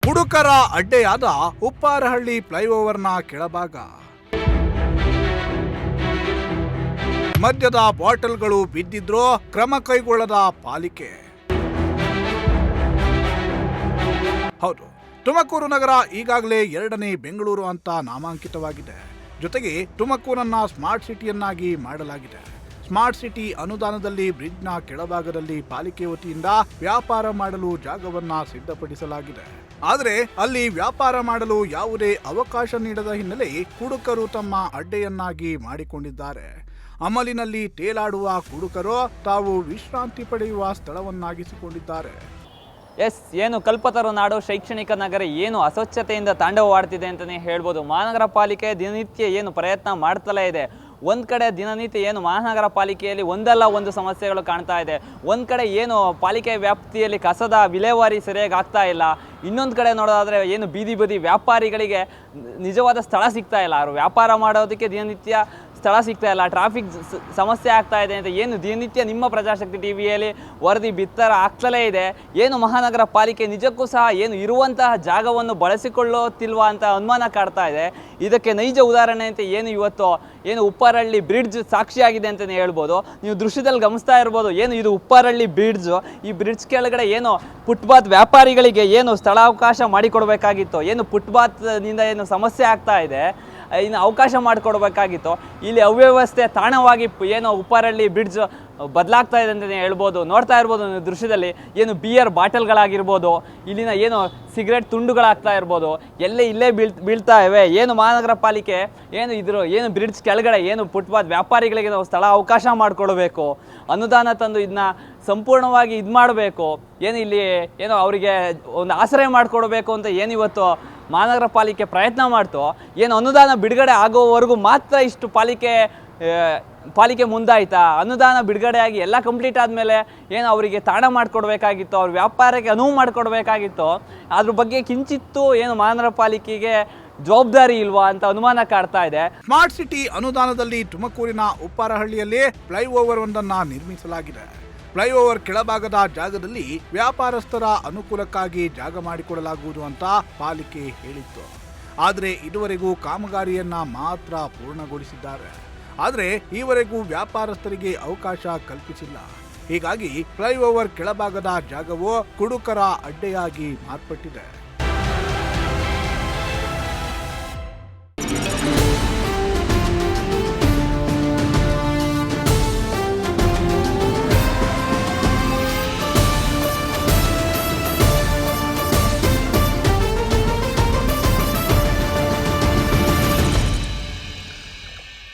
ಕುಡುಕರ ಅಡ್ಡೆಯಾದ ಉಪ್ಪಾರಹಳ್ಳಿ ಫ್ಲೈಓವರ್ನ ಕೆಳಭಾಗ. ಮದ್ಯದ ಬಾಟಲ್ಗಳು ಬಿದ್ದಿದ್ರೂ ಕ್ರಮ ಕೈಗೊಳ್ಳದ ಪಾಲಿಕೆ. ಹೌದು, ತುಮಕೂರು ನಗರ ಈಗಾಗಲೇ 2ನೇ ಬೆಂಗಳೂರು ಅಂತ ನಾಮಾಂಕಿತವಾಗಿದೆ. ಜೊತೆಗೆ ತುಮಕೂರನ್ನ ಸ್ಮಾರ್ಟ್ ಸಿಟಿಯನ್ನಾಗಿ ಮಾಡಲಾಗಿದೆ. ಸ್ಮಾರ್ಟ್ ಸಿಟಿ ಅನುದಾನದಲ್ಲಿ ಬ್ರಿಡ್ಜ್ನ ಕೆಳಭಾಗದಲ್ಲಿ ಪಾಲಿಕೆ ವತಿಯಿಂದ ವ್ಯಾಪಾರ ಮಾಡಲು ಜಾಗವನ್ನ ಸಿದ್ಧಪಡಿಸಲಾಗಿದೆ. ಆದರೆ ಅಲ್ಲಿ ವ್ಯಾಪಾರ ಮಾಡಲು ಯಾವುದೇ ಅವಕಾಶ ನೀಡದ ಹಿನ್ನೆಲೆ ಕುಡುಕರು ತಮ್ಮ ಅಡ್ಡೆಯನ್ನಾಗಿ ಮಾಡಿಕೊಂಡಿದ್ದಾರೆ. ಅಮಲಿನಲ್ಲಿ ತೇಲಾಡುವ ಕುಡುಕರು ತಾವು ವಿಶ್ರಾಂತಿ ಪಡೆಯುವ ಸ್ಥಳವನ್ನಾಗಿಸಿಕೊಂಡಿದ್ದಾರೆ. ಏನು ಕಲ್ಪತರು ನಾಡು ಶೈಕ್ಷಣಿಕ ನಗರ ಏನು ಅಸ್ವಚ್ಛತೆಯಿಂದ ತಾಂಡವವಾಡ್ತಿದೆ ಅಂತಲೇ ಹೇಳ್ಬೋದು. ಮಹಾನಗರ ಪಾಲಿಕೆ ದಿನನಿತ್ಯ ಏನು ಪ್ರಯತ್ನ ಮಾಡ್ತಲೇ ಇದೆ. ಒಂದು ಕಡೆ ದಿನನಿತ್ಯ ಏನು ಮಹಾನಗರ ಪಾಲಿಕೆಯಲ್ಲಿ ಒಂದಲ್ಲ ಒಂದು ಸಮಸ್ಯೆಗಳು ಕಾಣ್ತಾ ಇದೆ. ಒಂದು ಕಡೆ ಏನು ಪಾಲಿಕೆ ವ್ಯಾಪ್ತಿಯಲ್ಲಿ ಕಸದ ವಿಲೇವಾರಿ ಸರಿಯಾಗಿ ಆಗ್ತಾ ಇಲ್ಲ. ಇನ್ನೊಂದು ಕಡೆ ನೋಡೋದಾದರೆ ಏನು ಬೀದಿ ಬದಿ ವ್ಯಾಪಾರಿಗಳಿಗೆ ನಿಜವಾದ ಸ್ಥಳ ಸಿಗ್ತಾ ಇಲ್ಲ. ಅವರು ವ್ಯಾಪಾರ ಮಾಡೋದಕ್ಕೆ ದಿನನಿತ್ಯ ಸ್ಥಳ ಸಿಗ್ತಾ ಇಲ್ಲ. ಟ್ರಾಫಿಕ್ ಸಮಸ್ಯೆ ಆಗ್ತಾ ಇದೆ ಅಂತ ಏನು ದಿನನಿತ್ಯ ನಿಮ್ಮ ಪ್ರಜಾಶಕ್ತಿ ಟಿವಿಯಲ್ಲಿ ವರದಿ ಬಿತ್ತರ ಆಗ್ತಲೇ ಇದೆ. ಏನು ಮಹಾನಗರ ಪಾಲಿಕೆ ನಿಜಕ್ಕೂ ಸಹ ಏನು ಇರುವಂತಹ ಜಾಗವನ್ನು ಬಳಸಿಕೊಳ್ಳುತ್ತಿಲ್ವಾ ಅಂತ ಅನುಮಾನ ಕಾಡ್ತಾ ಇದೆ. ಇದಕ್ಕೆ ನೈಜ ಉದಾಹರಣೆ ಅಂತ ಏನು ಇವತ್ತು ಏನು ಉಪ್ಪಾರಹಳ್ಳಿ ಬ್ರಿಡ್ಜ್ ಸಾಕ್ಷಿಯಾಗಿದೆ ಅಂತಲೇ ಹೇಳ್ಬೋದು. ನೀವು ದೃಶ್ಯದಲ್ಲಿ ಗಮನಿಸ್ತಾ ಇರ್ಬೋದು. ಏನು ಇದು ಉಪ್ಪಾರಹಳ್ಳಿ ಬ್ರಿಡ್ಜ್. ಈ ಬ್ರಿಡ್ಜ್ ಕೆಳಗಡೆ ಏನು ಫುಟ್ಪಾತ್ ವ್ಯಾಪಾರಿಗಳಿಗೆ ಏನು ಸ್ಥಳಾವಕಾಶ ಮಾಡಿಕೊಡ್ಬೇಕಾಗಿತ್ತು. ಏನು ಫುಟ್ಪಾತ್ನಿಂದ ಏನು ಸಮಸ್ಯೆ ಆಗ್ತಾ ಇದೆ, ಇನ್ನು ಅವಕಾಶ ಮಾಡಿಕೊಡ್ಬೇಕಾಗಿತ್ತು. ಇಲ್ಲಿ ಅವ್ಯವಸ್ಥೆ ತಾಣವಾಗಿ ಏನು ಉಪ್ಪಾರಹಳ್ಳಿ ಬ್ರಿಡ್ಜ್ ಬದಲಾಗ್ತಾ ಇದೆ ಅಂತಲೇ ಹೇಳ್ಬೋದು. ನೋಡ್ತಾ ಇರ್ಬೋದು ನೀವು ದೃಶ್ಯದಲ್ಲಿ. ಏನು ಬಿಯರ್ ಬಾಟಲ್ಗಳಾಗಿರ್ಬೋದು, ಇಲ್ಲಿನ ಏನು ಸಿಗರೇಟ್ ತುಂಡುಗಳಾಗ್ತಾ ಇರ್ಬೋದು, ಇಲ್ಲೇ ಬೀಳ್ತಾ ಇವೆ. ಏನು ಮಹಾನಗರ ಪಾಲಿಕೆ ಏನು ಬ್ರಿಡ್ಜ್ ಕೆಳಗಡೆ ಏನು ಫುಟ್ಪಾತ್ ವ್ಯಾಪಾರಿಗಳಿಗೆ ನಾವು ಸ್ಥಳ ಅವಕಾಶ ಮಾಡಿಕೊಡ್ಬೇಕು, ಅನುದಾನ ತಂದು ಇದನ್ನ ಸಂಪೂರ್ಣವಾಗಿ ಇದು ಮಾಡಬೇಕು. ಇಲ್ಲಿ ಅವರಿಗೆ ಒಂದು ಆಶ್ರಯ ಮಾಡಿಕೊಡ್ಬೇಕು ಅಂತ ಇವತ್ತು ಮಹಾನಗರ ಪಾಲಿಕೆ ಪ್ರಯತ್ನ ಮಾಡ್ತು. ಏನು ಅನುದಾನ ಬಿಡುಗಡೆ ಆಗೋವರೆಗೂ ಮಾತ್ರ ಇಷ್ಟು ಪಾಲಿಕೆ ಮುಂದಾಯ್ತಾ? ಅನುದಾನ ಬಿಡುಗಡೆಯಾಗಿ ಎಲ್ಲ ಕಂಪ್ಲೀಟ್ ಆದಮೇಲೆ ಅವರಿಗೆ ತಾಣ ಮಾಡಿಕೊಡ್ಬೇಕಾಗಿತ್ತು, ಅವ್ರ ವ್ಯಾಪಾರಕ್ಕೆ ಅನುವು ಮಾಡಿಕೊಡ್ಬೇಕಾಗಿತ್ತು. ಅದ್ರ ಬಗ್ಗೆ ಕಿಂಚಿತ್ತು ಮಹಾನಗರ ಪಾಲಿಕೆಗೆ ಜವಾಬ್ದಾರಿ ಇಲ್ವಾ ಅಂತ ಅನುಮಾನ ಕಾಡ್ತಾ ಇದೆ. ಸ್ಮಾರ್ಟ್ ಸಿಟಿ ಅನುದಾನದಲ್ಲಿ ತುಮಕೂರಿನ ಉಪ್ಪಾರಹಳ್ಳಿಯಲ್ಲಿ ಫ್ಲೈಓವರ್ ಒಂದನ್ನ ನಿರ್ಮಿಸಲಾಗಿದೆ. ಫ್ಲೈಓವರ್ ಕೆಳಭಾಗದ ಜಾಗದಲ್ಲಿ ವ್ಯಾಪಾರಸ್ಥರ ಅನುಕೂಲಕ್ಕಾಗಿ ಜಾಗ ಮಾಡಿಕೊಡಲಾಗುವುದು ಅಂತ ಪಾಲಿಕೆ ಹೇಳಿತ್ತು. ಆದರೆ ಇದುವರೆಗೂ ಕಾಮಗಾರಿಯನ್ನ ಮಾತ್ರ ಪೂರ್ಣಗೊಳಿಸಿದ್ದಾರೆ. ಆದರೆ ಈವರೆಗೂ ವ್ಯಾಪಾರಸ್ಥರಿಗೆ ಅವಕಾಶ ಕಲ್ಪಿಸಿಲ್ಲ. ಹೀಗಾಗಿ ಫ್ಲೈಓವರ್ ಕೆಳಭಾಗದ ಜಾಗವು ಕುಡುಕರ ಅಡ್ಡೆಯಾಗಿ ಮಾರ್ಪಟ್ಟಿದೆ.